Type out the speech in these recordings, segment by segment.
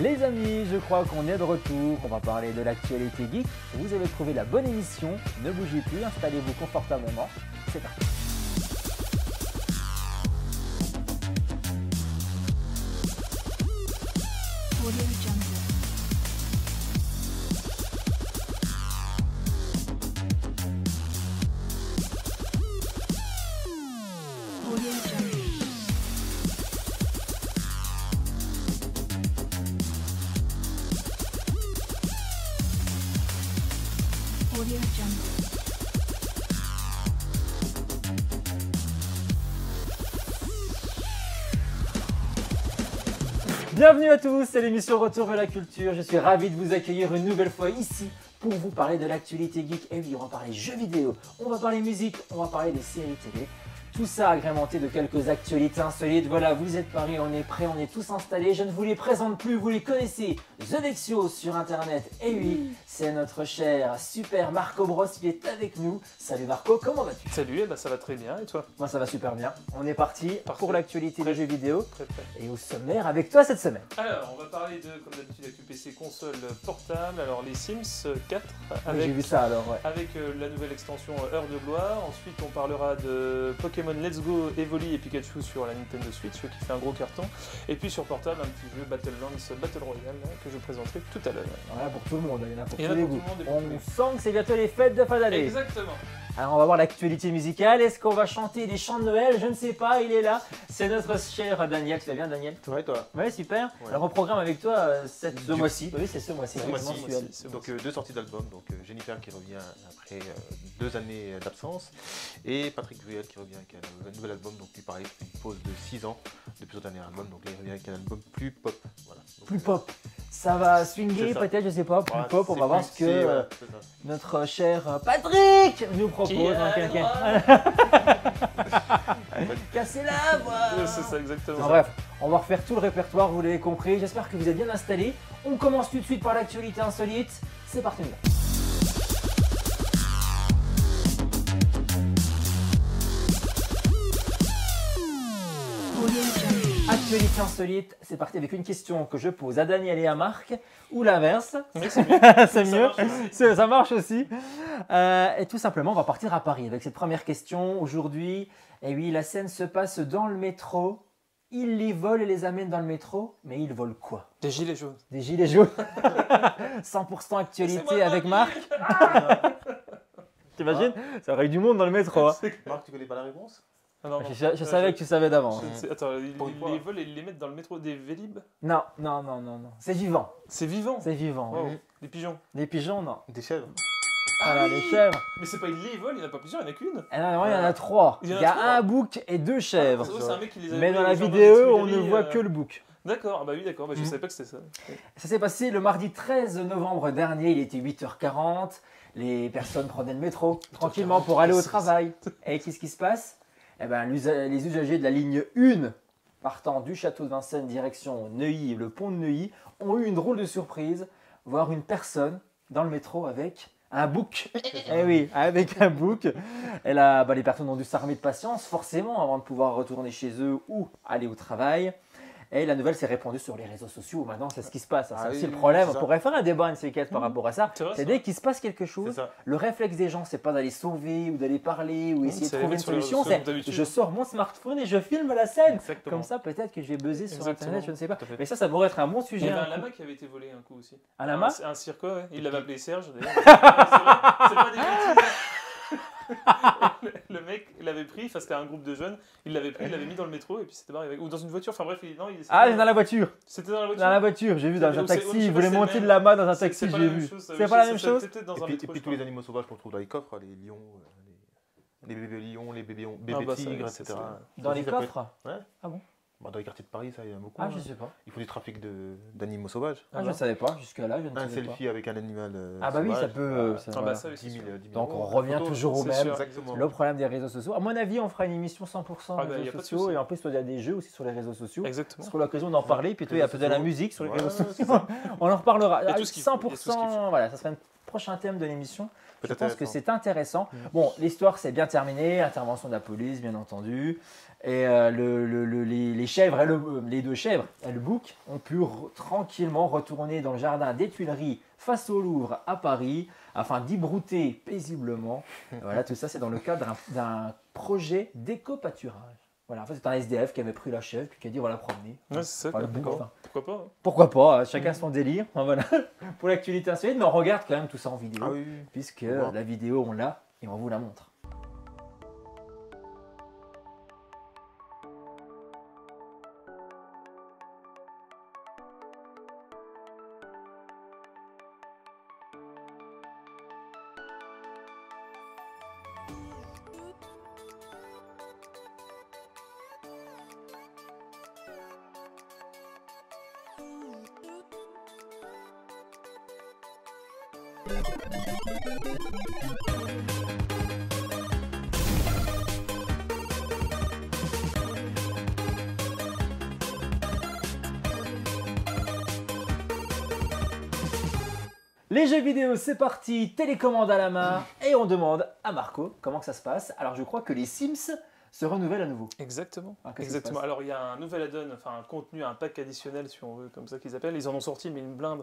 Les amis, je crois qu'on est de retour. On va parler de l'actualité geek. Vous avez trouvé la bonne émission. Ne bougez plus, installez-vous confortablement. C'est parti. Bienvenue à tous, c'est l'émission Retour vers la culture. Je suis ravi de vous accueillir une nouvelle fois ici pour vous parler de l'actualité geek. Et oui, on va parler jeux vidéo, on va parler musique, on va parler des séries télé. Tout ça agrémenté de quelques actualités insolites. Voilà, vous êtes parés, on est prêts, on est tous installés. Je ne vous les présente plus, vous les connaissez. The Dexio sur internet. Et oui, c'est notre cher super Marco Bros qui est avec nous. Salut Marco, comment vas-tu? Salut, eh ben, ça va très bien, et toi? Moi ça va super bien. On est parti pour l'actualité des jeux vidéo. Très prêt. Et au sommaire avec toi cette semaine. Alors, on va parler de, comme d'habitude, avec PC console portable. Alors, les Sims 4 Oui, j'ai vu ça alors, ouais. avec la nouvelle extension Heure de Gloire. Ensuite, on parlera de Pokémon Let's Go, Evoli et Pikachu sur la Nintendo Switch, qui fait un gros carton. Et puis sur portable, un petit jeu Battlelands Battle Royale que je présenterai tout à l'heure. Voilà pour tout le monde, il y en a pour Il y en tous a les pour goûts. tout le monde et pour tous les On sent que c'est bientôt les fêtes de fin d'année. Exactement. Alors on va voir l'actualité musicale. Est-ce qu'on va chanter des chants de Noël? Je ne sais pas, il est là. C'est notre cher Daniel. Tu vas bien Daniel? Ouais, toi. Ouais, super. Ouais. Alors on programme avec toi ce mois-ci. Oui, c'est ce mois-ci. Ce effectivement, mois-ci, mensuel. donc deux sorties d'albums, donc Jennifer qui revient après 2 années d'absence et Patrick Vuel qui revient avec un nouvel album, donc lui pareil, une pause de 6 ans depuis son dernier album, donc là il revient avec un album plus pop. Voilà. Donc, Plus pop. Ça va swinger c'est ça. peut-être, je sais pas, plus ouais, pop. On c'est va voir plus- ce que c'est ça. notre cher Patrick nous propose. Qui a Hein, le quelqu'un. droit Cassez la voix. C'est ça, exactement. Enfin, bref, on va refaire tout le répertoire, vous l'avez compris. J'espère que vous êtes bien installés. On commence tout de suite par l'actualité insolite. C'est parti. Actualité insolite, c'est parti avec une question que je pose à Daniel et à Marc, ou l'inverse. Oui, c'est mieux. C'est mieux, marche aussi. ça marche aussi. Et tout simplement, on va partir à Paris avec cette première question. Aujourd'hui, et oui, la scène se passe dans le métro. Ils les volent et les amènent dans le métro, mais ils volent quoi? Des gilets jaunes. Des gilets jaunes. 100% C'est actualité moi, avec Marc. Marc. T'imagines? Ça aurait eu du monde dans le métro. Hein. Marc, tu connais pas la réponse? Ah, non, non. Je savais que tu savais d'avance. Attends, Pour une ils fois. les volent et ils les mettent dans le métro des Vélib? Non. C'est vivant. C'est vivant. C'est vivant. Wow. Oui. Des pigeons. Les pigeons, non. Des chèvres. Voilà, les chèvres. Mais c'est pas ils les volent, il n'y en a pas plusieurs, il n'y en a qu'une. Eh non, il y en a 3. Il Il y en y a a trois. un bouc et 2 chèvres. Oh, c'est un mec qui les a Mais volés dans la aux gens vidéo, on ne Tuileries, voit que le bouc. D'accord, ah bah oui, d'accord, bah, je Mhm. savais pas que c'était ça. Ça s'est passé le mardi 13 novembre dernier, il était 8h40. Les personnes prenaient le métro tranquillement pour aller au travail. Et qu'est-ce qui se passe? Eh ben, les usagers de la ligne 1 partant du château de Vincennes direction Neuilly, le pont de Neuilly, ont eu une drôle de surprise, voir une personne dans le métro avec un bouc. Eh oui, avec un bouc. Et là, les personnes ont dû s'armer de patience, forcément, avant de pouvoir retourner chez eux ou aller au travail. Et la nouvelle s'est répandue sur les réseaux sociaux. Maintenant, c'est ce qui se passe. C'est Ah aussi oui, le problème. c'est On ça. pourrait faire un débat, une séquence par rapport à ça. C'est vrai, C'est ça. dès qu'il se passe quelque C'est chose, ça. le réflexe des gens, c'est pas d'aller sauver ou d'aller parler ou essayer de c'est trouver une mettre sur les solution. réseaux C'est sociaux, d'habitude. je sors mon smartphone et je filme la scène. Exactement. Comme ça, peut-être que je vais buzzer sur Exactement. Internet, je ne sais pas. Tout à fait. Mais ça pourrait être un bon Il y sujet. avait hein. un lama qui avait été volé un coup aussi. Un lama Un cirque, ouais. Il l'avait appelé Serge d'ailleurs. C'est pas des bêtises. Le mec l'avait pris, enfin c'était un groupe de jeunes, il l'avait pris, il l'avait mis dans le métro et puis c'était barré avec. Ou dans une voiture, enfin bref, Ah, dans la voiture. C'était dans la voiture. Dans la voiture, j'ai vu dans C'est- un ou c'est- taxi. je sais Il pas voulait si c'est monter le de même. là-bas dans un C'est taxi, pas j'ai la même vu. chose, ça, C'est oui, pas la ça, même ça, chose? peut-être dans Et un puis, métro, je tous les crois. animaux sauvages qu'on trouve dans les coffres, les lions, les bébés lions, les bébés Ah bah, ça, tigres, ça, etc. Dans Ça les aussi, ça peut coffres? Bah, dans les quartiers de Paris, ça, il y en a beaucoup. Ah, hein. je sais pas. Ils font du trafic d'animaux sauvages. Ah, je ne savais pas. Jusque-là, je ne Un savais pas. selfie avec un animal Ah bah oui, ça sauvage, peut. bah, ça Ah va. bah ça, oui, c'est 10 000, sûr. 10 000 Donc on euros. revient Photo, toujours au c'est même. sûr. Exactement. Le problème des réseaux sociaux. À mon avis, on fera une émission 100% Ah bah, y réseaux a pas de sociaux. souci. Et en plus, il y a des jeux aussi sur les réseaux sociaux. Exactement. Ce sera l'occasion d'en parler. Puis toi, il y a Réseaux peut-être de la sociaux. musique sur les Ouais, réseaux c'est sociaux. ça. On en reparlera. Il y a Ah, tout ce qu'il faut, il y a tout ce qu'il 100%, voilà, ça sera une prochain thème de l'émission. Je Peut-être pense que intéressant. c'est intéressant. Bon, l'histoire c'est bien terminé, intervention de la police bien entendu. Et les chèvres, les deux chèvres et le bouc ont pu tranquillement retourner dans le jardin des Tuileries face au Louvre à Paris afin d'y brouter paisiblement. Voilà, tout ça c'est dans le cadre d'un projet d'éco-pâturage. Voilà, en fait c'est un SDF qui avait pris la chèvre puis qui a dit on va la promener. Ouais, c'est ça. Enfin, le bouc, Pourquoi, enfin. pourquoi pas, hein. Pourquoi pas, chacun son délire. Enfin, voilà, pour l'actualité insolite, mais on regarde quand même tout ça en vidéo, Ah oui, oui. puisque On voit. la vidéo on l'a et on vous la montre. Les jeux vidéo, c'est parti, télécommande à la main, et on demande à Marco comment que ça se passe. Alors je crois que les Sims se renouvellent à nouveau. Exactement. Ah, qu'est-ce qui se Exactement. passe Alors il y a un nouvel add-on, enfin un contenu, un pack additionnel si on veut, comme ça qu'ils appellent. Ils en ont sorti mais une blinde.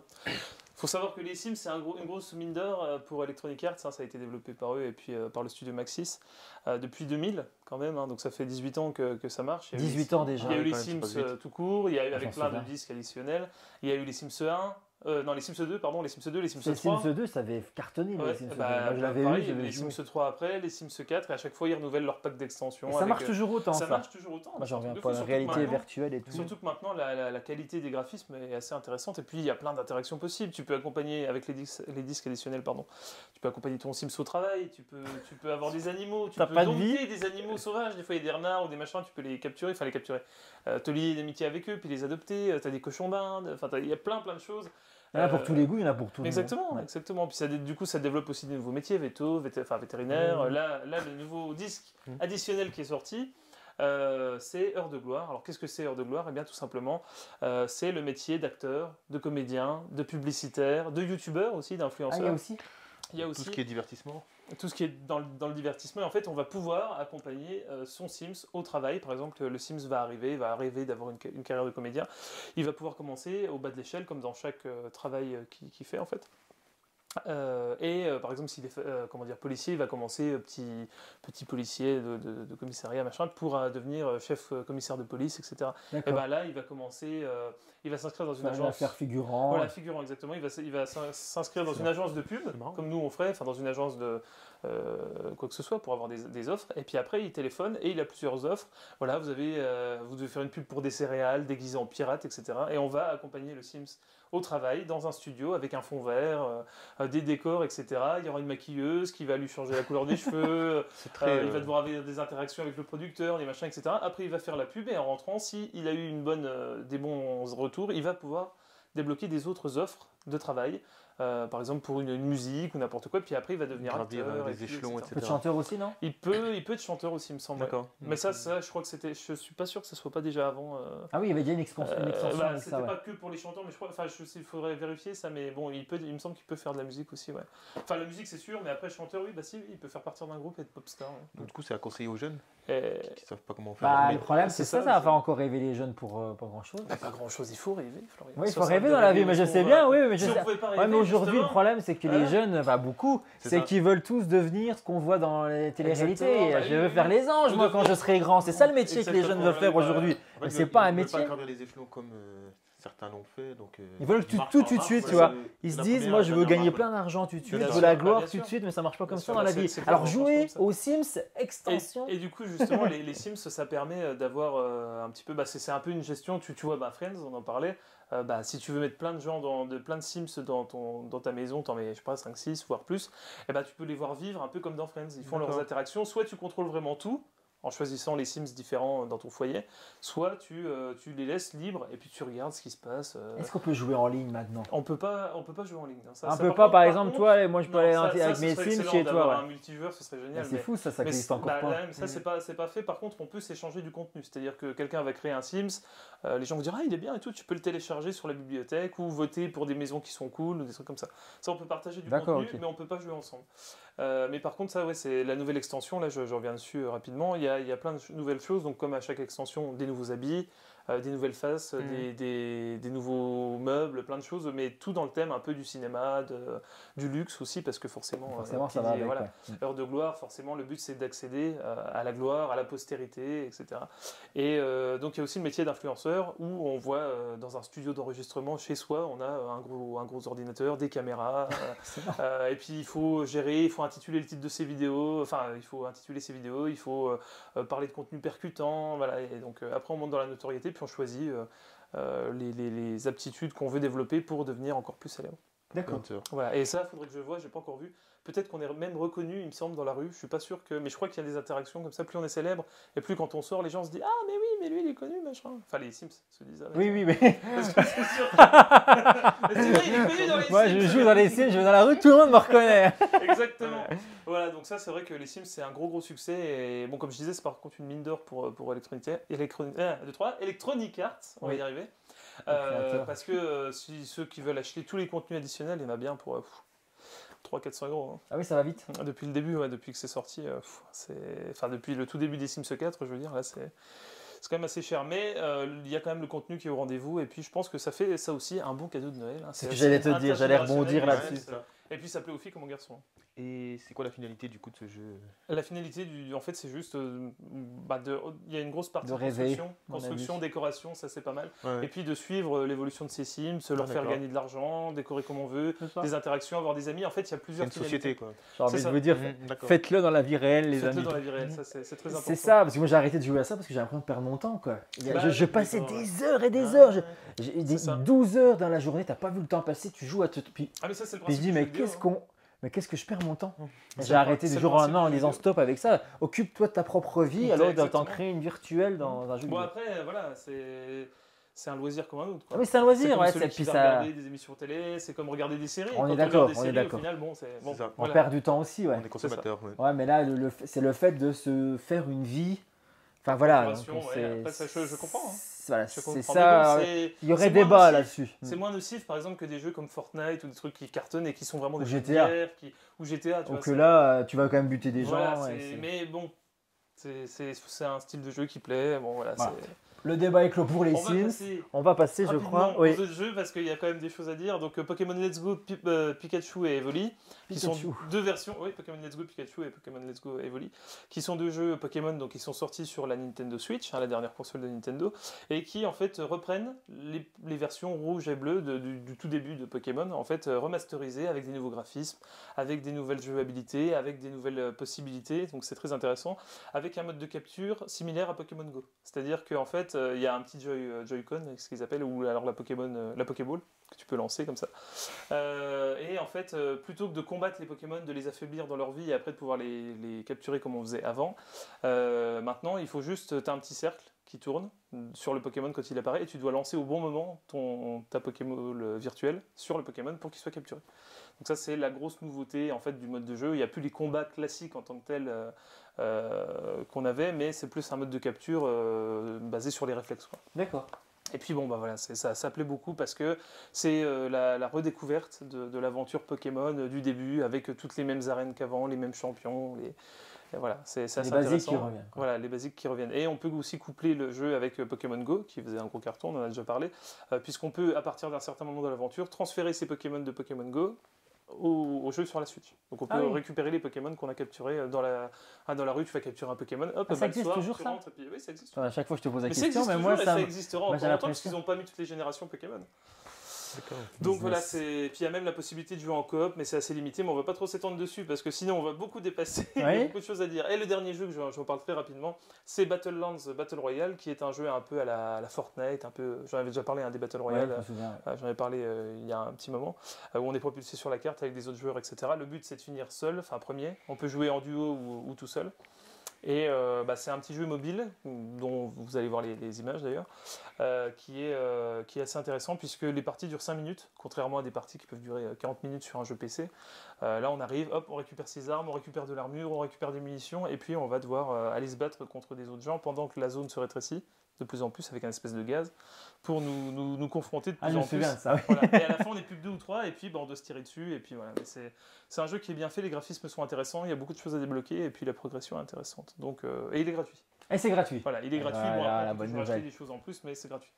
Faut savoir que les Sims c'est une grosse mine d'or pour Electronic Arts, hein, ça a été développé par eux et puis par le studio Maxis depuis 2000 quand même, hein, donc ça fait 18 ans que ça marche. Il y a eu 18 ans déjà. Il y a eu Ouais, les quand même, Sims c'est pas vite. tout court, il y a eu J'en avec plein de souviens. disques additionnels, il y a eu les Sims 1, non les Sims 2, pardon, les Sims 2, les Sims Les 3. Sims 2, ça avait cartonné. Ouais, les Sims 2. bah, Moi je l'avais pareil, eu, il y avait j'avais les joué. Sims 3 après, les Sims 4, et à chaque fois ils renouvellent leur pack d'extension. Et ça avec, marche toujours autant ça ça. marche toujours autant. Moi j'en reviens Surtout pas à la surtout réalité maintenant- virtuelle et tout. Surtout que maintenant la qualité des graphismes est assez intéressante et puis il y a plein d'interactions possibles. Tu peux accompagner avec les disques additionnels, pardon. Tu peux accompagner ton Sims au travail, tu peux avoir des animaux, tu T'as peux pas de dompter des animaux sauvages. Des fois il y a des renards ou des machins, tu peux les capturer, te lier d'amitié avec eux, puis les adopter. T'as des cochons d'Inde, enfin il y a plein de choses. Il y en a pour tous les goûts, il y en a pour tout le monde. Exactement, Ouais. exactement. Puis du coup, ça développe aussi de nouveaux métiers, vétérinaire. Mmh. Là, le nouveau disque Mmh. additionnel qui est sorti, c'est Heure de gloire. Alors, qu'est-ce que c'est Heure de gloire? Eh bien, tout simplement, c'est le métier d'acteur, de comédien, de publicitaire, de youtubeur aussi, Ah, il y d'influenceur. a aussi. Il y a Tout aussi ce qui est divertissement. tout ce qui est dans le divertissement. Et en fait, on va pouvoir accompagner son Sims au travail. Par exemple, le Sims va arriver d'avoir une carrière de comédien. Il va pouvoir commencer au bas de l'échelle, comme dans chaque travail qu'il fait en fait. Par exemple, s'il est policier, il va commencer petit policier de commissariat, machin, pour devenir chef commissaire de police, etc. Et D'accord. ben là, il va commencer, il va s'inscrire dans une Enfin, agence. faire figurant. Voilà, figurant, exactement. Il va s'inscrire dans une agence de pub, C'est marrant. comme nous on ferait, enfin dans une agence de quoi que ce soit, pour avoir des offres. Et puis après, il téléphone et il a plusieurs offres. Voilà, vous devez faire une pub pour des céréales déguisées en pirate, etc. Et on va accompagner le Sims au travail, dans un studio, avec un fond vert, des décors, etc. Il y aura une maquilleuse qui va lui changer la couleur des cheveux. C'est très. Il va devoir avoir des interactions avec le producteur, des machins, etc. Après, il va faire la pub et en rentrant, s'il a eu des bons retours, il va pouvoir débloquer des autres offres de travail, par exemple pour une musique ou n'importe quoi. Puis après, il va devenir Gravir, acteur. des et puis, échelons, etc. Peu de chanteurs aussi, non? Il peut être chanteur aussi, il me semble. D'accord. Mais ça, je crois que c'était. Je suis pas sûr que ça soit pas déjà avant. Ah oui, il y avait déjà une extension avec C'était ça, ouais. pas que pour les chanteurs, mais je crois. Enfin, je sais, il faudrait vérifier ça, mais bon, il me semble qu'il peut faire de la musique aussi, ouais. Enfin, la musique, c'est sûr, mais après, chanteur, oui, bah si, il peut faire partir d'un groupe et être pop star. Ouais. Donc, du coup, c'est à conseiller aux jeunes Et... qui savent pas comment faire. Bah, leur le métier. problème, c'est c'est ça, ça ça va aussi. pas encore rêver les jeunes pour pas grand chose. Pas grand chose, il faut rêver, Florian. Oui, il Ça, faut ça rêver me dans la vie, rêver, mais je parce sais qu'on bien, va- oui, mais je Si on sais. pouvait pas Ouais, rêver, mais aujourd'hui, le justement. problème, c'est que les Voilà. jeunes, enfin beaucoup, C'est c'est ça. qu'ils veulent tous devenir ce qu'on voit dans les téléréalités. Exactement, bah Je oui, veux oui, faire oui. les anges, Ou moi, de- quand je serai grand. C'est ça le métier que les jeunes Exactement, veulent faire voilà. aujourd'hui. En fait, Mais ils c'est veulent- pas un ils veulent métier. pas gravir les échelons comme certains l'ont fait. Donc, Ils veulent ils marchent tout par de marche, suite, voilà, tu vois. c'est Ils se la disent, première, moi, je la veux dernière gagner marche. plein d'argent tout de suite, Bien je sûr, veux la bah, gloire bien tout de sûr. suite, mais ça marche pas comme Bien ça sûr, dans la bah, vie. c'est Alors clair, jouer on pense comme aux Sims extension. Et du coup, justement, les Sims, ça permet d'avoir un petit peu. Bah, c'est un peu une gestion. Tu vois, bah, Friends, on en parlait. Si tu veux mettre plein de gens, plein de Sims dans ta maison, t'en mets, je sais pas, 5, 6, voire plus, et bah, tu peux les voir vivre un peu comme dans Friends. Ils font leurs D'accord. interactions. Soit tu contrôles vraiment tout, en choisissant les Sims différents dans ton foyer, soit tu les laisses libres et puis tu regardes ce qui se passe. Est-ce qu'on peut jouer en ligne maintenant? On peut pas jouer en ligne. Hein. On peut pas, par exemple, toi, moi je peux aller avec mes Sims chez toi. Ouais. Un multijoueur, ce serait génial. C'est fou, ça existe encore pas. Ça, c'est pas fait. Par contre, on peut s'échanger du contenu. C'est-à-dire que quelqu'un va créer un Sims, les gens vont dire il est bien et tout, tu peux le télécharger sur la bibliothèque ou voter pour des maisons qui sont cool ou des trucs comme ça. Ça, on peut partager du contenu, mais on peut pas jouer ensemble. Mais par contre, ça, ouais, c'est la nouvelle extension. Là, je reviens dessus rapidement. Il y a plein de nouvelles choses. Donc, comme à chaque extension, des nouveaux habits, des nouvelles faces, des nouveaux meubles, plein de choses, mais tout dans le thème un peu du cinéma, du luxe aussi, parce que forcément ça va avec, voilà, Heure de gloire, forcément, le but c'est d'accéder à la gloire, à la postérité, etc. Et donc il y a aussi le métier d'influenceur, où on voit dans un studio d'enregistrement chez soi, on a un gros ordinateur, des caméras, et puis il faut gérer, il faut intituler le titre de ses vidéos, il faut parler de contenu percutant, voilà, et donc après on monte dans la notoriété, puis on choisit les aptitudes qu'on veut développer pour devenir encore plus célèbre. D'accord. Voilà. Et ça, il faudrait que je vois, j'ai pas encore vu. Peut-être qu'on est même reconnu, il me semble, dans la rue. Je suis pas sûr que. Mais je crois qu'il y a des interactions comme ça. Plus on est célèbre, et plus quand on sort, les gens se disent ah mais oui, mais lui il est connu, machin. Enfin les Sims se disent. Ah, oui, mais. Parce que c'est sûr. C'est vrai, il est connu dans les Sims. Moi, je joue dans les Sims, je vais dans la rue, tout le monde me reconnaît. Exactement. Voilà, donc ça, c'est vrai que les Sims, c'est un gros succès. Et bon, comme je disais, c'est par contre une mine d'or pour Electronic Arts. On va y arriver. Parce que si ceux qui veulent acheter tous les contenus additionnels, il y en a bien pour 300-400 €. Hein. Ah oui, ça va vite. Depuis le début, depuis que c'est sorti, depuis le tout début des Sims 4, je veux dire, là c'est quand même assez cher. Mais il y a quand même le contenu qui est au rendez-vous. Et puis je pense que ça fait ça aussi un bon cadeau de Noël. Hein. C'est ce que j'allais te dire, j'allais rebondir là-dessus. Et puis ça plaît aux filles comme aux garçons. Et c'est quoi la finalité du coup de ce jeu? La finalité, en fait, c'est juste, il y a une grosse partie de construction, décoration, ça c'est pas mal. Ouais. Et puis de suivre l'évolution de ces Sims, leur faire gagner de l'argent, décorer comme on veut, des interactions, avoir des amis. En fait, il y a plusieurs finalités. Une société quoi. J'ai envie de vous dire, faites-le dans la vie réelle, les amis. Faites-le dans la vie réelle, ça c'est très important. C'est ça, parce que moi j'ai arrêté de jouer à ça parce que j'ai l'impression de perdre mon temps quoi. Je passais des heures et des heures. J'ai 12 heures dans la journée, t'as pas vu le temps passer, tu joues à tout. Puis mais ça c'est le principe. Puis je dis mais qu'est-ce que je perds mon temps? J'ai arrêté du jour au lendemain en disant stop avec ça. Occupe-toi de ta propre vie, alors t'en créer une virtuelle dans un jeu. Bon après voilà, c'est un loisir comme un autre. Quoi. Ah, mais c'est un loisir, ouais. C'est puis regarder des émissions télé, c'est comme regarder des séries. On est d'accord. Au final, on perd du temps aussi, ouais. On est consommateur. Ouais, mais là, c'est le fait de se faire une vie. Enfin voilà. Je comprends. Hein. Voilà, c'est ça. Il y aurait débat là-dessus. C'est moins nocif, par exemple, que des jeux comme Fortnite ou des trucs qui cartonnent et qui sont vraiment des jeux de guerre. Ou GTA. Donc là, tu vas quand même buter des gens. Mais bon, c'est un style de jeu qui plaît. Bon, voilà. Le débat est clos pour les Sims. On va passer, je crois. Aux autres jeux parce qu'il y a quand même des choses à dire. Donc Pokémon Let's Go, Pikachu et Evoli, qui sont deux versions. Oui, Pokémon Let's Go Pikachu et Pokémon Let's Go Evoli, qui sont deux jeux Pokémon donc qui sont sortis sur la Nintendo Switch, la dernière console de Nintendo, et qui en fait reprennent les versions rouge et bleu du tout début de Pokémon, en fait remasterisées avec des nouveaux graphismes, avec des nouvelles jouabilités, avec des nouvelles possibilités. Donc c'est très intéressant, avec un mode de capture similaire à Pokémon Go. C'est-à-dire qu'en fait il y a un petit Joy-Con, ce qu'ils appellent, ou alors la Pokéball, que tu peux lancer comme ça. Et en fait, plutôt que de combattre les Pokémon, de les affaiblir dans leur vie et après de pouvoir les capturer comme on faisait avant, maintenant il faut juste, tu as un petit cercle qui tourne sur le Pokémon quand il apparaît et tu dois lancer au bon moment ta Pokéball virtuelle sur le Pokémon pour qu'il soit capturé. Donc ça c'est la grosse nouveauté en fait du mode de jeu. Il n'y a plus les combats classiques en tant que tels qu'on avait, mais c'est plus un mode de capture basé sur les réflexes. Quoi. D'accord. Et puis bon, voilà, ça plaît beaucoup parce que c'est la redécouverte de l'aventure Pokémon du début avec toutes les mêmes arènes qu'avant, les mêmes champions. Et voilà, c'est assez intéressant. Les basiques qui reviennent. Quoi. Voilà, les basiques qui reviennent. Et on peut aussi coupler le jeu avec Pokémon Go, qui faisait un gros carton, on en a déjà parlé, puisqu'on peut, à partir d'un certain moment de l'aventure, transférer ces Pokémon de Pokémon Go au jeu sur la Switch. Donc on peut récupérer les Pokémon qu'on a capturés dans la rue, tu vas capturer un Pokémon, hop, ça existe toujours ça rentres, puis, oui, ça existe. À chaque fois je te pose la question, mais moi ça existera encore longtemps parce qu'ils n'ont pas mis toutes les générations Pokémon. Donc voilà, puis il y a même la possibilité de jouer en coop, mais c'est assez limité, mais on va pas trop s'étendre dessus parce que sinon on va beaucoup dépasser, il y a beaucoup de choses à dire. Et le dernier jeu que je vous parle très rapidement, c'est Battlelands Battle Royale, qui est un jeu un peu à la Fortnite, un peu, j'en avais déjà parlé des Battle Royale, j'en avais parlé il y a un petit moment, où on est propulsé sur la carte avec des autres joueurs, etc. Le but c'est de finir seul, enfin premier, on peut jouer en duo ou tout seul. Et c'est un petit jeu mobile, dont vous allez voir les images d'ailleurs, qui est assez intéressant puisque les parties durent 5 minutes, contrairement à des parties qui peuvent durer 40 minutes sur un jeu PC. Là on arrive, hop, on récupère ses armes, on récupère de l'armure, on récupère des munitions, et puis on va devoir aller se battre contre des autres gens pendant que la zone se rétrécit de plus en plus avec un espèce de gaz pour nous confronter de plus en plus. Bien, ça, oui. Voilà. Et à la fin on n'est plus que 2 ou 3 et puis on doit se tirer dessus et puis voilà. Mais c'est un jeu qui est bien fait, les graphismes sont intéressants, il y a beaucoup de choses à débloquer et puis la progression est intéressante. Donc, et il est gratuit. Et c'est gratuit. Voilà, il est gratuit. Voilà, bon, après, la on peut bonne toujours acheter nouvelle. des choses en plus, mais c'est gratuit.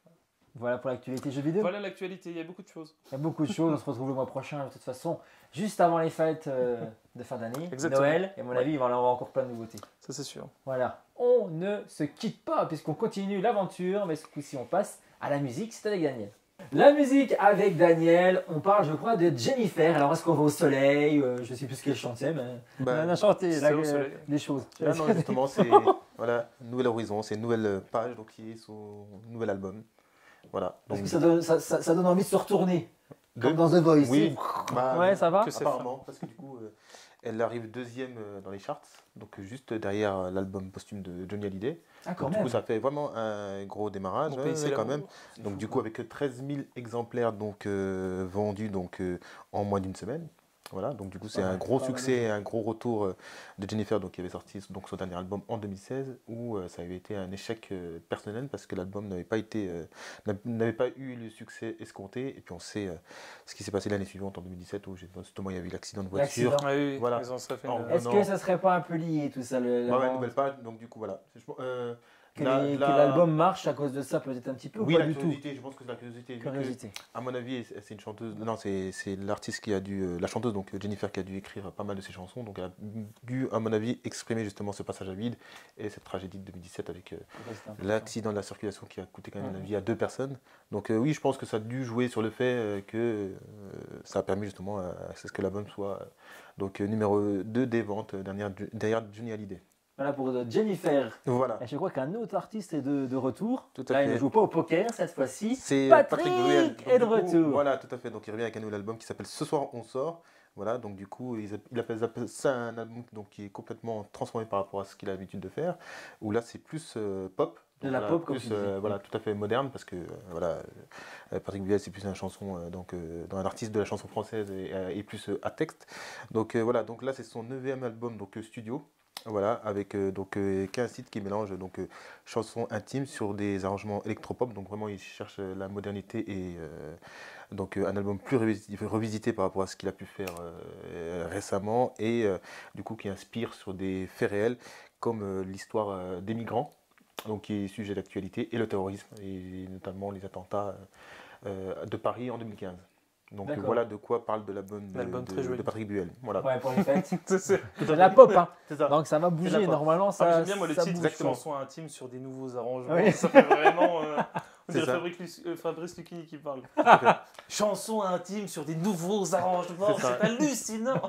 Voilà pour l'actualité jeux vidéo. Voilà l'actualité, il y a beaucoup de choses. Il y a beaucoup de choses, on se retrouve le mois prochain de toute façon, juste avant les fêtes de fin d'année, Exactement. Noël, et à mon avis il va y avoir encore plein de nouveautés. Ça c'est sûr. Voilà, on ne se quitte pas puisqu'on continue l'aventure, mais ce coup-ci on passe à la musique, c'est avec Daniel. La musique avec Daniel, on parle je crois de Jennifer, alors est-ce qu'on va au soleil, je sais plus ce qu'elle chantait, mais Bah, on a chanté c'est là, au soleil. des choses. Là, non, justement, c'est voilà, nouvel horizon, c'est une nouvelle page donc, qui est son nouvel album. Voilà. Parce Donc, que ça donne envie de se retourner, comme de- dans The Voice. Oui, bah, Ouais, ça va Que c'est apparemment, parce que du coup, elle arrive deuxième dans les charts, donc juste derrière l'album posthume de Johnny Hallyday. Ah, quand Donc, du même. coup, ça fait vraiment un gros démarrage, Mon ouais, pays, c'est ouais, quand l'amour. même. Donc, du coup, avec 13 000 exemplaires donc, vendus donc, en moins d'une semaine. Voilà, donc du coup, c'est Ouais, un gros pas mal. succès, un gros retour de Jennifer, donc, qui avait sorti donc, son dernier album en 2016, où ça avait été un échec personnel parce que l'album n'avait pas eu le succès escompté. Et puis, on sait ce qui s'est passé l'année suivante, en 2017, où justement, il y avait eu l'accident de voiture. L'accident. Ah oui, Voilà. ils ont ça fait En- une- Est-ce non. que ça serait pas un peu lié tout ça, la Ouais, vente nouvelle page, donc du coup, voilà. que La- les- la- que l'album marche à cause de ça peut-être un petit peu Oui, ou pas la du tout. curiosité, je pense que c'est la curiosité. Vu que, Curiosité. à mon avis, c'est une chanteuse. Non, c'est l'artiste qui a dû. La chanteuse, donc Jennifer, qui a dû écrire pas mal de ses chansons. Donc, elle a dû, à mon avis, exprimer justement ce passage à vide et cette tragédie de 2017 avec l'accident de la circulation qui a coûté quand même la vie à 2 personnes. Donc, oui, je pense que ça a dû jouer sur le fait que ça a permis justement à ce que l'album soit donc, numéro 2 des ventes derrière Johnny Hallyday. Voilà pour Jennifer. Voilà. Et je crois qu'un autre artiste est de retour. Tout à Là, il fait. ne joue pas au poker cette fois-ci. C'est Patrick Bruel. Donc, est de du coup, retour. Voilà, tout à fait. Donc il revient avec un nouvel album qui s'appelle Ce soir on sort. Voilà, donc du coup, il appelle ça un album donc, qui est complètement transformé par rapport à ce qu'il a l'habitude de faire. Où là, c'est plus pop. De Donc, la voilà, pop, comme plus, tu dis. voilà, tout à fait moderne parce que Patrick Bruel, c'est plus une chanson, dans un artiste de la chanson française et plus à texte. Donc voilà, donc là, c'est son 9e album donc studio. Voilà, avec 15 titres qui mélangent chansons intimes sur des arrangements électropop. Donc vraiment, il cherche la modernité et un album plus revisité par rapport à ce qu'il a pu faire récemment et du coup qui inspire sur des faits réels comme l'histoire des migrants, donc qui est sujet d'actualité, et le terrorisme, et notamment les attentats de Paris en 2015. Donc D'accord. voilà de quoi parle de l'album L'album très joli. de Patrick Bruel. Voilà. Ouais, pour les fêtes. C'est C'est de la pop, hein. C'est ça. Donc ça va C'est bouger. la pop. Normalement, Ah, ça. j'aime bien moi le ça titre, bouge. exactement. chanson intime sur des nouveaux arrangements. Oui. Ça fait vraiment. On C'est dirait ça. Fabrice Lucchini qui parle. Chanson intime sur des nouveaux arrangements, C'est ça. c'est hallucinant.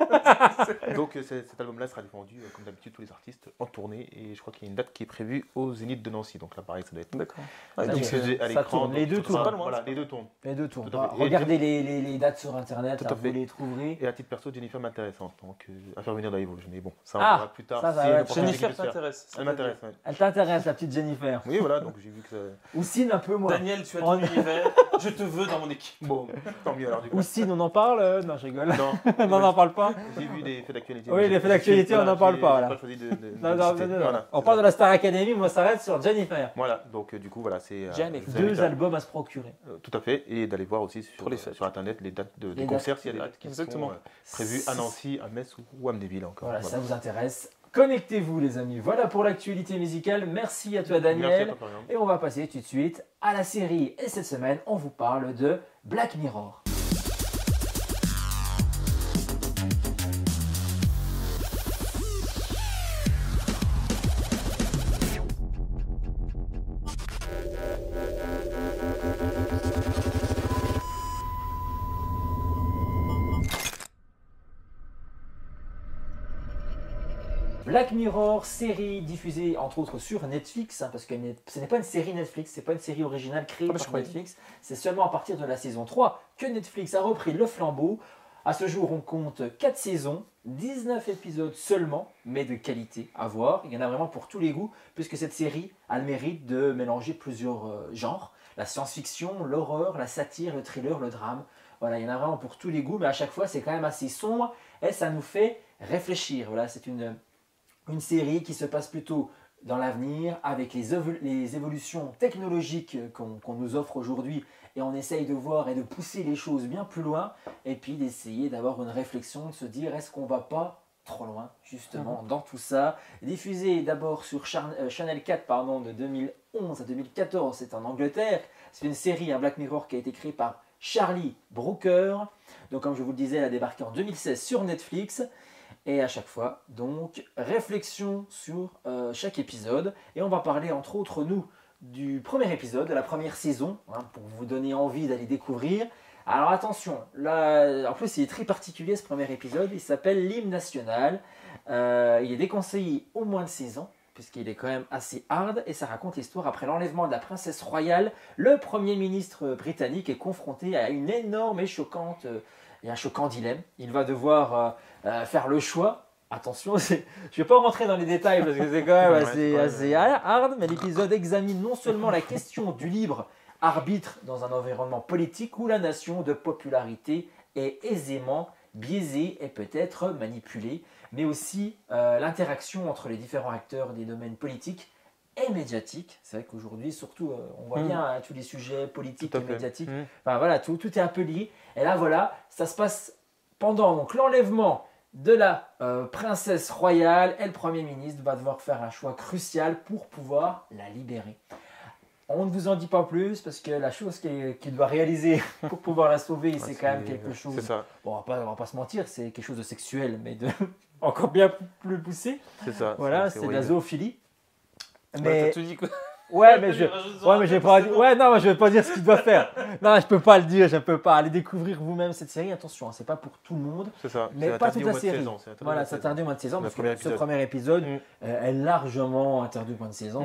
Donc cet album-là sera défendu, comme d'habitude, tous les artistes en tournée. Et je crois qu'il y a une date qui est prévue au Zénith de Nancy. Donc là, pareil, ça doit être D'accord. Ah, donc, diffusé à ça l'écran. tourne. Les donc deux tout sera- tournent. Pas loin, Voilà, c'est les deux tournent. Les deux tours. Tout à fait. Regardez les dates sur internet, Tout là, à vous fait. les trouverez. Et à titre perso, Jennifer m'intéresse. Donc à faire venir dans Evolution. Mais bon, ça on Ah, verra plus tard. ça va, si ouais. l'opportunité Jennifer peut se faire. t'intéresse. Elle m'intéresse. Ouais. Elle t'intéresse, la petite Jennifer. Oui, voilà, donc j'ai vu que ça. Oussine, un peu moins. Daniel, tu as On- ton univers, je te veux dans mon équipe. Bon, tant mieux alors du coup. Oussine, on en parle Non, je rigole. Non, on n'en parle pas. j'ai vu des faits d'actualité. Oui, mais les j'ai- faits d'actualité, voilà, on n'en parle j'ai- pas, j'ai voilà. pas choisi de Non, non, citer. non, non. Voilà, On c'est parle de ça. la Star Academy, moi ça reste sur Jennifer. Voilà, donc du coup, voilà, c'est. Jennifer. je vous invite Deux albums à se procurer. Tout à fait, et d'aller voir aussi sur, Pour les fêtes. sur internet les dates Les des dates. concerts, s'il y a des dates qui Exactement. sont prévues à Nancy, à Metz ou à Amnéville encore. Voilà, Voilà. ça vous intéresse. Connectez-vous les amis. Voilà pour l'actualité musicale. Merci à toi Merci à Daniel. toi, Florian. Et on va passer tout de suite à la série. Et cette semaine, on vous parle de Black Mirror. Black Mirror, série diffusée entre autres sur Netflix, hein, parce que ce n'est pas une série Netflix, c'est pas une série originale créée Ah bah, je par croyais. Netflix, c'est seulement à partir de la saison 3 que Netflix a repris le flambeau. À ce jour, on compte 4 saisons, 19 épisodes seulement, mais de qualité à voir. Il y en a vraiment pour tous les goûts, puisque cette série a le mérite de mélanger plusieurs genres. La science-fiction, l'horreur, la satire, le thriller, le drame. Voilà, il y en a vraiment pour tous les goûts, mais à chaque fois, c'est quand même assez sombre et ça nous fait réfléchir. Voilà, c'est une série qui se passe plutôt dans l'avenir, avec les évolutions technologiques qu'on nous offre aujourd'hui, et on essaye de voir et de pousser les choses bien plus loin, et puis d'essayer d'avoir une réflexion, de se dire est-ce qu'on ne va pas trop loin justement dans tout ça. Diffusé d'abord sur Channel 4 de 2011 à 2014, c'est en Angleterre. C'est une série, un Black Mirror, qui a été créée par Charlie Brooker. Donc comme je vous le disais, elle a débarqué en 2016 sur Netflix. Et à chaque fois, donc, réflexion sur chaque épisode. Et on va parler, entre autres, nous, du premier épisode, de la première saison, pour vous donner envie d'aller découvrir. Alors attention, là, en plus, il est très particulier ce premier épisode. Il s'appelle l'hymne national. Il est déconseillé au moins de 16 ans, puisqu'il est quand même assez hard. Et ça raconte l'histoire après l'enlèvement de la princesse royale. Le premier ministre britannique est confronté à une énorme et choquante... Il y a un choquant dilemme. Il va devoir faire le choix. Attention, je ne vais pas rentrer dans les détails parce que c'est quand même assez hard, mais l'épisode examine non seulement la question du libre arbitre dans un environnement politique où la nation de popularité est aisément biaisée et peut-être manipulée, mais aussi l'interaction entre les différents acteurs des domaines politiques et médiatiques. C'est vrai qu'aujourd'hui, surtout, on voit bien tous les sujets politiques et médiatiques. Enfin voilà, tout est un peu lié. Et là, voilà, ça se passe pendant donc l'enlèvement de la princesse royale, et le Premier ministre va devoir faire un choix crucial pour pouvoir la libérer. On ne vous en dit pas plus parce que la chose qu'il doit réaliser pour pouvoir la sauver, c'est quand même quelque chose... C'est ça. Bon, on va pas se mentir, c'est quelque chose de sexuel, mais de encore bien plus poussé. C'est ça. Voilà, c'est de la zoophilie. Mais t'as tout dit quoi. Ouais, mais je vais pas dire. Ouais, non, je vais pas dire ce qu'il doit faire. Non, je peux pas le dire, je peux pas. Allez découvrir vous-même cette série. Attention, c'est pas pour tout le monde. C'est ça. Mais pas toute la série. Voilà, c'est interdit au moins de 16 ans. Parce que ce premier épisode est largement interdit au moins de 16 ans.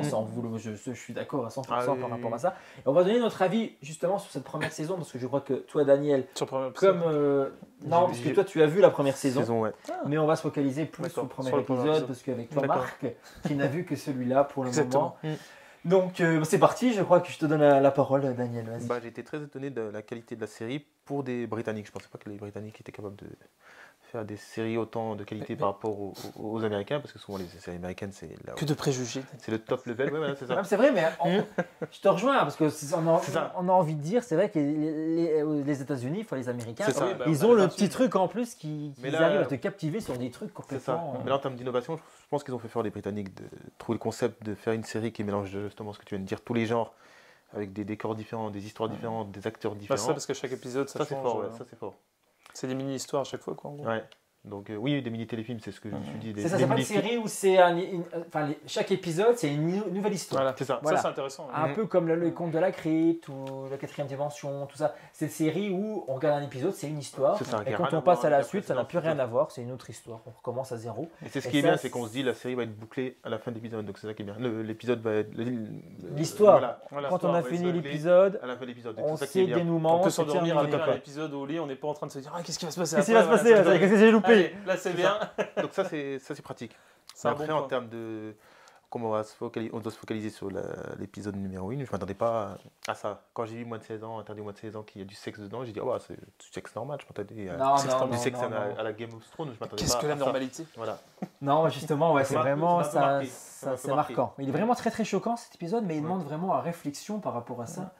Je suis d'accord à 100% par rapport à ça. Et on va donner notre avis justement sur cette première saison parce que je crois que toi, Daniel, comme non, parce que toi, tu as vu la première saison. Mais on va se focaliser plus sur le premier épisode parce qu'avec toi, Marc, qui n'a vu que celui-là pour le moment. Donc c'est parti, je crois que je te donne la parole, Daniel. Vas-y. J'ai été très étonné de la qualité de la série pour des Britanniques. Je ne pensais pas que les Britanniques étaient capables de faire des séries autant de qualité par rapport aux Américains, parce que souvent les séries américaines, c'est que de préjugés. C'est le top level, ouais, voilà, c'est ça. C'est vrai, mais je te rejoins, parce qu'on a envie de dire, c'est vrai que les États-Unis, les Américains, ils ont le petit truc en plus qui arrivent à te captiver sur des trucs complètement... Mais là, en termes d'innovation, je pense qu'ils ont fait fort les Britanniques de trouver le concept de faire une série qui mélange justement ce que tu viens de dire, tous les genres, avec des décors différents, des histoires différentes, des acteurs différents. Ça, parce que chaque épisode, ça change. C'est fort, ça c'est fort. C'est des mini-histoires à chaque fois, quoi, en gros. Ouais. Donc oui, des mini-téléfilms, c'est ce que je me suis dit. C'est ça, c'est pas une série où c'est chaque épisode, c'est une nouvelle histoire. Voilà, c'est ça. Voilà. Ça, c'est intéressant. Un peu comme le conte de la crypte ou la quatrième dimension, tout ça. C'est une série où on regarde un épisode, c'est une histoire. Ça, et quand on passe à la suite, ça n'a plus rien à voir, c'est une autre histoire. On recommence à zéro. Et c'est ce qui est bien, c'est qu'on se dit la série va être bouclée à la fin de l'épisode. Donc c'est ça qui est bien. L'épisode va être... L'histoire. Quand on a fini l'épisode, à la fin de l'épisode, on sait le dénouement. On peut s'endormir après l'épisode au lit, on n'est pas en train de se dire qu'est-ce qui va se passer. Qu'est-ce qui va se passer? Qu'est-ce que j'ai loupé? Là, c'est bien. Donc ça c'est pratique. Après en termes de comment on doit se focaliser sur l'épisode numéro 1, je ne m'attendais pas à ça. Quand j'ai vu moins de 16 ans, interdit moins de 16 ans, qu'il y a du sexe dedans, j'ai dit c'est du sexe normal, je m'attendais à du sexe à la Game of Thrones, je m'attendais pas. Qu'est-ce que la normalité? Voilà. Non, justement, c'est vraiment ça, c'est marquant. Il est vraiment très très choquant cet épisode, mais il demande vraiment à réflexion par rapport à ça.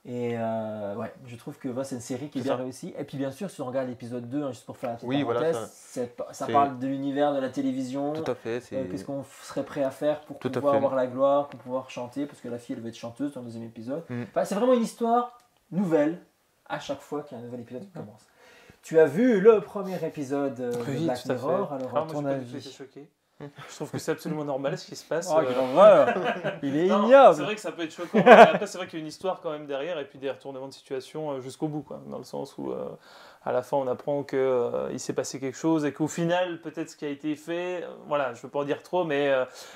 Et je trouve que c'est une série qui est bien réussie. Et puis bien sûr, si on regarde l'épisode 2, juste pour faire la petite parenthèse, ça parle de l'univers de la télévision. Tout à fait. Qu'est-ce qu'on serait prêt à faire pour pouvoir avoir la gloire, pour pouvoir chanter, parce que la fille, elle veut être chanteuse dans le deuxième épisode. C'est vraiment une histoire nouvelle à chaque fois qu'il y a un nouvel épisode qui commence. Tu as vu le premier épisode de Black Mirror, alors à ton avis. Je trouve que c'est absolument normal ce qui se passe. Oh, quelle horreur. Il est Non, ignoble. c'est vrai que ça peut être choquant. Mais après, c'est vrai qu'il y a une histoire quand même derrière et puis des retournements de situation jusqu'au bout, quoi, dans le sens où à la fin on apprend qu'il s'est passé quelque chose et qu'au final, peut-être ce qui a été fait, voilà, je ne veux pas en dire trop, mais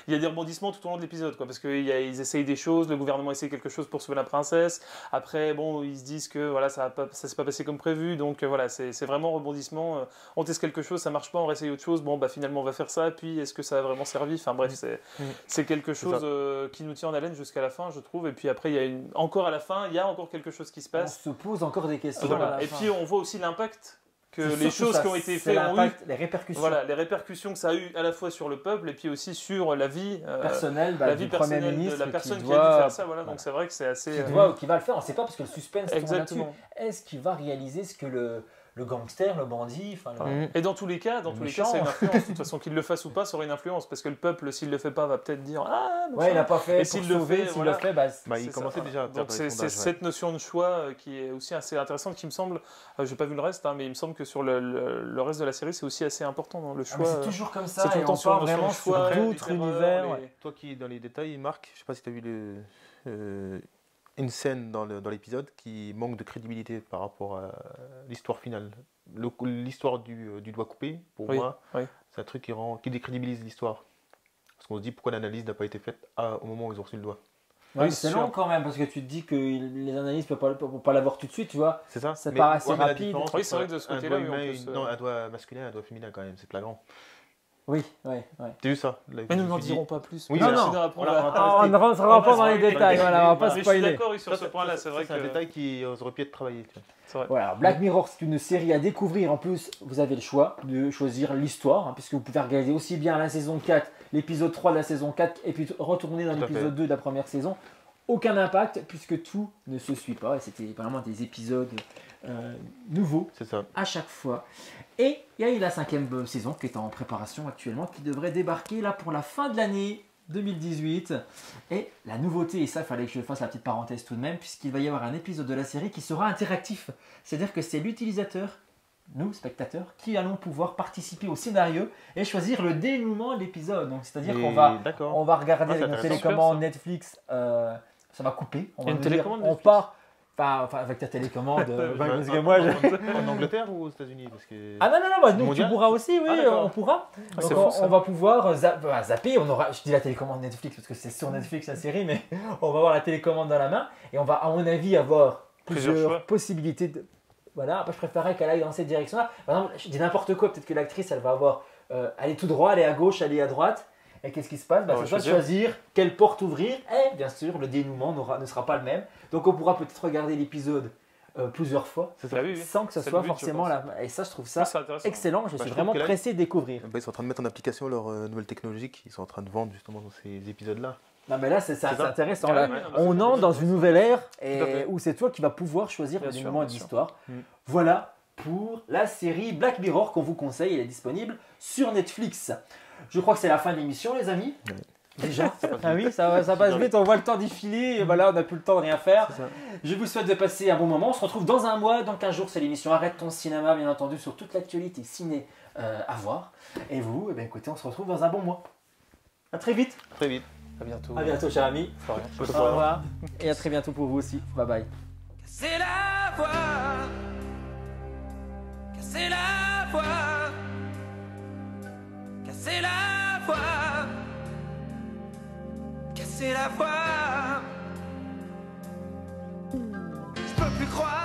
il y a des rebondissements tout au long de l'épisode, quoi, parce qu'ils essayent des choses, le gouvernement essaie quelque chose pour sauver la princesse. Après, bon, ils se disent que voilà, ça s'est pas passé comme prévu, donc voilà, c'est vraiment rebondissement. On teste quelque chose, ça marche pas, on réessaye autre chose. Bon, bah finalement on va faire ça, puis est-ce que ça a vraiment servi? Enfin bref, c'est quelque chose qui nous tient en haleine jusqu'à la fin, je trouve. Et puis après, encore à la fin, il y a encore quelque chose qui se On passe. se pose encore des questions. Voilà. à la Et fin. puis on voit aussi l'impact que C'est les surtout choses ça, qui ont été c'est faites ont eu. l'impact, les répercussions Voilà, les répercussions que ça a eu à la fois sur le peuple et puis aussi sur la vie personnelles la du vie Premier personnelle ministre de la personne qui qui a dû doit, faire ça. Voilà. Donc c'est vrai que c'est assez. qui va le faire. On ne sait pas parce que le suspense tourne là-dessus. Exactement. Est-ce qu'il va réaliser ce que le gangster, le bandit, enfin Et dans tous les cas, méchant. c'est une influence. De toute façon, qu'il le fasse ou pas, ça aura une influence parce que le peuple, s'il le fait pas, va peut-être dire ah. ouais, il n'a pas fait. Et pour s'il le sauver, fait, s'il voilà. le fait, bah, il C'est commençait ça, déjà à faire donc des c'est sondages, cette notion de choix qui est aussi assez intéressante, qui me semble, j'ai pas vu le reste, hein, mais il me semble que sur le reste de la série, c'est aussi assez important dans le Ah, mais choix. c'est toujours comme ça. c'est tout Et le temps on sur part la notion vraiment de choix, sur les d'autres terreurs, univers. les- ouais. Toi qui es dans les détails, Marc, je sais pas si tu as vu une scène dans l'épisode qui manque de crédibilité par rapport à l'histoire finale. L'histoire du doigt coupé, pour Oui, moi, oui. c'est un truc qui décrédibilise l'histoire. Parce qu'on se dit pourquoi l'analyse n'a pas été faite au moment où ils ont reçu le doigt. Ouais, Oui, mais c'est sûr. long quand même parce que tu te dis que les analystes ne peuvent pas l'avoir tout de suite, tu vois. C'est ça. Ça part assez mais la rapide. différence Oui, c'est entre vrai que de ce un côté-là, doigt oui, on humain peut se- non, un doigt masculin et un doigt féminin quand même, c'est flagrant. Oui, ouais. T'as vu ça? Mais nous n'en dirons pas plus. Oui, parce que non, sinon, après, on voilà, va- on va On ne rentrera pas dans les détails, voilà, on va pas Mais je suis spoiler. d'accord oui, sur ce point-là, c'est vrai C'est un que. détail qui aurait pu être travaillé. tu vois. C'est vrai. Voilà, Black Mirror, c'est une série à découvrir. En plus, vous avez le choix de choisir l'histoire, hein, puisque vous pouvez regarder aussi bien la saison 4, l'épisode 3 de la saison 4, et puis retourner dans Tout à l'épisode fait. 2 de la première saison. Aucun impact, puisque tout ne se suit pas. Et c'était vraiment des épisodes nouveaux C'est ça. à chaque fois. Et il y a eu la 5e saison qui est en préparation actuellement, qui devrait débarquer là pour la fin de l'année 2018. Et la nouveauté, et ça, il fallait que je fasse la petite parenthèse tout de même, puisqu'il va y avoir un épisode de la série qui sera interactif. C'est-à-dire que c'est l'utilisateur, nous, spectateurs, qui allons pouvoir participer au scénario et choisir le dénouement de l'épisode. Donc, c'est-à-dire qu'on va, D'accord. on va regarder Ah, c'est avec nos intéressant. télécommandes Super, Netflix, ça va couper. On Il y a va une nous dire, télécommande on Netflix part. Enfin, avec ta télécommande. parce que moi, En Angleterre ou aux États-Unis parce que... Ah non, bah, nous, tu Mondial pourras aussi, oui, Ah, d'accord. on pourra. Ah, Donc, c'est on, fou, ça. on va pouvoir zapper, on aura, je dis la télécommande Netflix parce que c'est sur Netflix la série, mais on va avoir la télécommande dans la main et on va, à mon avis, avoir Plusieurs plusieurs choix. possibilités. Voilà, après je préférerais qu'elle aille dans cette direction-là. Par exemple, je dis n'importe quoi, peut-être que l'actrice, elle va avoir, aller tout droit, aller à gauche, aller à droite. Et qu'est-ce qui se passe? On va C'est soit de choisir. choisir quelle porte ouvrir et bien sûr, le dénouement ne sera pas le même. Donc on pourra peut-être regarder l'épisode plusieurs fois C'est Ah oui, oui. sans que ce C'est soit le but, je forcément pense. la. Et ça, je trouve Ça, ça c'est intéressant. excellent. Je suis je trouve vraiment que là- pressé de découvrir. Ils sont en train de mettre en application leur nouvelle technologie qu'ils sont en train de vendre justement dans ces épisodes-là. Non, mais là, c'est ça. intéressant. Ah Là, ouais, ouais, on c'est entre dans une nouvelle ère Tout à fait. où c'est toi qui vas pouvoir choisir Bien le sûr, dénouement de bien sûr. l'histoire. Mm. Voilà pour la série Black Mirror qu'on vous conseille. Elle est disponible sur Netflix. Je crois que c'est la fin de l'émission, les amis. Ouais. Déjà Ah oui, ça passe vite, on voit le temps défiler, et voilà, on n'a plus le temps de rien faire. C'est ça. Je vous souhaite de passer un bon moment. On se retrouve dans un mois, dans 15 jours, c'est l'émission Arrête ton cinéma, bien entendu, sur toute l'actualité ciné à voir. Et vous, eh bien, écoutez, on se retrouve dans un bon mois. À très vite. Très vite. À bientôt. À bientôt, cher ami. Florian. Au revoir. Et à très bientôt pour vous aussi. Bye bye. Casser la voix, casser la voix, casser la voix, casser la voix. Je peux plus croire.